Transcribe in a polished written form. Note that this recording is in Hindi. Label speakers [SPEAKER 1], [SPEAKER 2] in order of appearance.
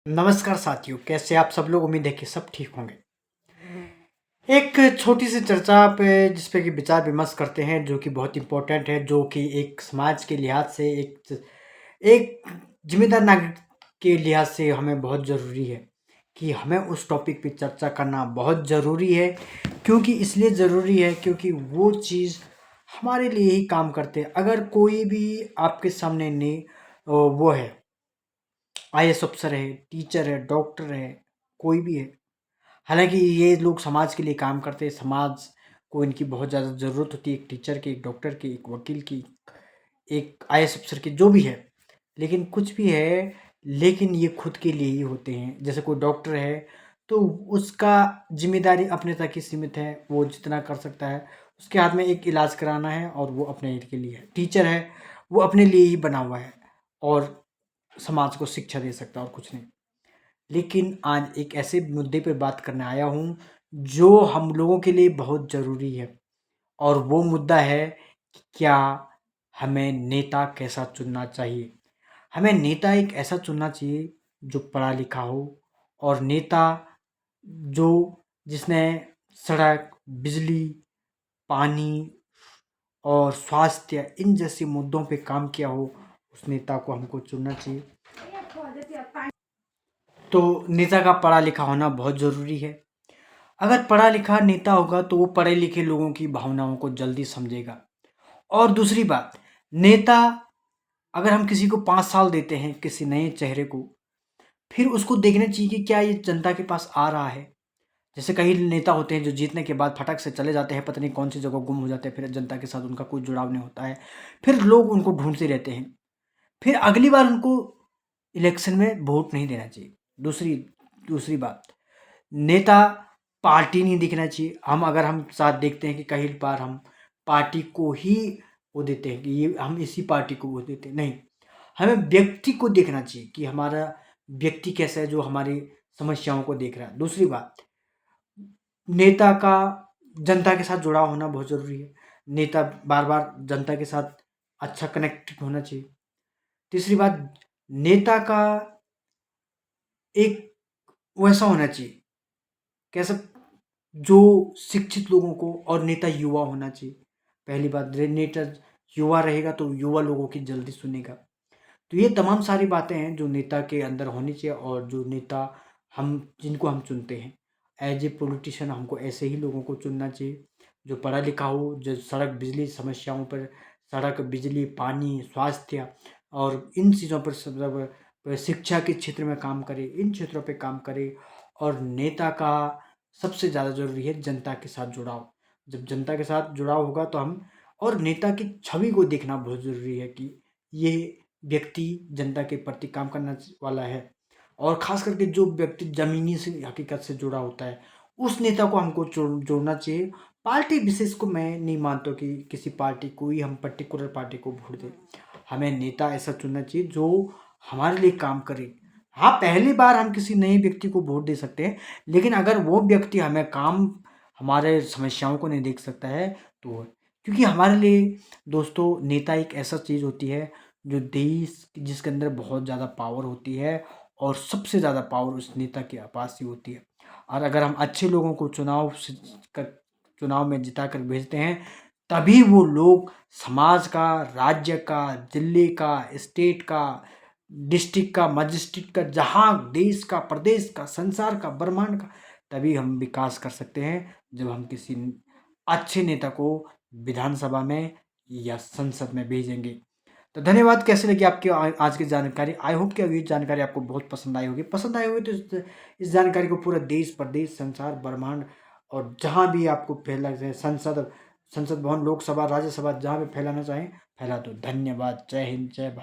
[SPEAKER 1] नमस्कार साथियों, कैसे आप सब लोग। उम्मीद है कि सब ठीक होंगे। एक छोटी सी चर्चा पे जिस पे कि विचार विमर्श करते हैं, जो कि बहुत इम्पोर्टेंट है, जो कि एक समाज के लिहाज से एक जिम्मेदार नागरिक के लिहाज से हमें बहुत ज़रूरी है कि हमें उस टॉपिक पे चर्चा करना बहुत ज़रूरी है। क्योंकि इसलिए ज़रूरी है क्योंकि वो चीज़ हमारे लिए ही काम करते हैं। अगर कोई भी आपके सामने ने वो है, आईएएस अफसर है, टीचर है, डॉक्टर है, कोई भी है, हालांकि ये लोग समाज के लिए काम करते हैं, समाज को इनकी बहुत ज़्यादा ज़रूरत होती है, एक टीचर की, एक डॉक्टर की, एक वकील की, एक आईएएस अफसर की, जो भी है। लेकिन कुछ भी है, लेकिन ये खुद के लिए ही होते हैं। जैसे कोई डॉक्टर है तो उसका जिम्मेदारी अपने तक ही सीमित है, वो जितना कर सकता है उसके हाथ में एक इलाज कराना है और वो अपने हित के लिए है। टीचर है, वो अपने लिए ही बना हुआ है और समाज को शिक्षा दे सकता है और कुछ नहीं। लेकिन आज एक ऐसे मुद्दे पर बात करने आया हूँ जो हम लोगों के लिए बहुत ज़रूरी है, और वो मुद्दा है कि क्या हमें नेता कैसा चुनना चाहिए। हमें नेता एक ऐसा चुनना चाहिए जो पढ़ा लिखा हो, और नेता जो जिसने सड़क, बिजली, पानी और स्वास्थ्य इन जैसे मुद्दों पे काम किया हो, उस नेता को हमको चुनना चाहिए। तो नेता का पढ़ा लिखा होना बहुत ज़रूरी है। अगर पढ़ा लिखा नेता होगा तो वो पढ़े लिखे लोगों की भावनाओं को जल्दी समझेगा। और दूसरी बात, नेता, अगर हम किसी को 5 साल देते हैं किसी नए चेहरे को, फिर उसको देखना चाहिए कि क्या ये जनता के पास आ रहा है। जैसे कई नेता होते हैं जो जीतने के बाद फटक से चले जाते हैं, पता नहीं कौन सी जगह गुम हो जाते हैं, फिर जनता के साथ उनका कोई जुड़ाव नहीं होता है, फिर लोग उनको ढूंढते रहते हैं, फिर अगली बार उनको इलेक्शन में वोट नहीं देना चाहिए। दूसरी दूसरी बात, नेता पार्टी नहीं दिखना चाहिए। अगर हम साथ देखते हैं कि कई बार हम पार्टी को ही वो देते हैं कि ये हम इसी पार्टी को वो देते हैं, नहीं, हमें व्यक्ति को देखना चाहिए कि हमारा व्यक्ति कैसा है, जो हमारी समस्याओं को देख रहा है। दूसरी बात, नेता का जनता के साथ जुड़ाव होना बहुत ज़रूरी है। नेता बार बार जनता के साथ अच्छा कनेक्ट होना चाहिए। तीसरी बात, नेता का एक वैसा होना चाहिए, कैसा, जो शिक्षित लोगों को, और नेता युवा होना चाहिए। पहली बात, नेता युवा रहेगा तो युवा लोगों की जल्दी सुनेगा। तो ये तमाम सारी बातें हैं जो नेता के अंदर होनी चाहिए, और जो नेता हम जिनको हम चुनते हैं एज ए पॉलिटिशियन, हमको ऐसे ही लोगों को चुनना चाहिए जो पढ़ा लिखा हो, जो सड़क बिजली समस्याओं पर, सड़क बिजली पानी स्वास्थ्य और इन चीज़ों पर शिक्षा के क्षेत्र में काम करे, इन क्षेत्रों पे काम करे। और नेता का सबसे ज़्यादा ज़रूरी है जनता के साथ जुड़ाव। जब जनता के साथ जुड़ाव होगा तो हम, और नेता की छवि को देखना बहुत ज़रूरी है कि ये व्यक्ति जनता के प्रति काम करने वाला है। और ख़ास करके जो व्यक्ति ज़मीनी से हकीकत से जुड़ा होता है, उस नेता को हमको जोड़ना चाहिए। पार्टी विशेष को मैं नहीं मानता कि किसी पार्टी को ही हम पर्टिकुलर पार्टी को वोट दें। हमें नेता ऐसा चुनना चाहिए जो हमारे लिए काम करे। हाँ, पहली बार हम किसी नए व्यक्ति को वोट दे सकते हैं, लेकिन अगर वो व्यक्ति हमें काम, हमारे समस्याओं को नहीं देख सकता है तो, क्योंकि हमारे लिए दोस्तों नेता एक ऐसा चीज़ होती है जो देश, जिसके अंदर बहुत ज़्यादा पावर होती है, और सबसे ज़्यादा पावर उस नेता के पास ही होती है। और अगर हम अच्छे लोगों को चुनाव में जिता कर भेजते हैं, तभी वो लोग समाज का, राज्य का, जिले का, स्टेट का, डिस्ट्रिक्ट का, मजिस्ट्रेट का, जहाँ देश का, प्रदेश का, संसार का, ब्रह्मांड का, तभी हम विकास कर सकते हैं जब हम किसी अच्छे नेता को विधानसभा में या संसद में भेजेंगे। तो धन्यवाद। कैसे लगी आपकी आज की जानकारी? आई होप कि ये जानकारी आपको बहुत पसंद आई होगी। पसंद आई होगी तो इस जानकारी को पूरा देश, प्रदेश, संसार, ब्रह्मांड और जहाँ भी आपको फैला है, संसद, संसद भवन, लोकसभा, राज्यसभा, जहाँ भी फैलाना चाहें फैला दो। धन्यवाद। जय हिंद, जय भारत।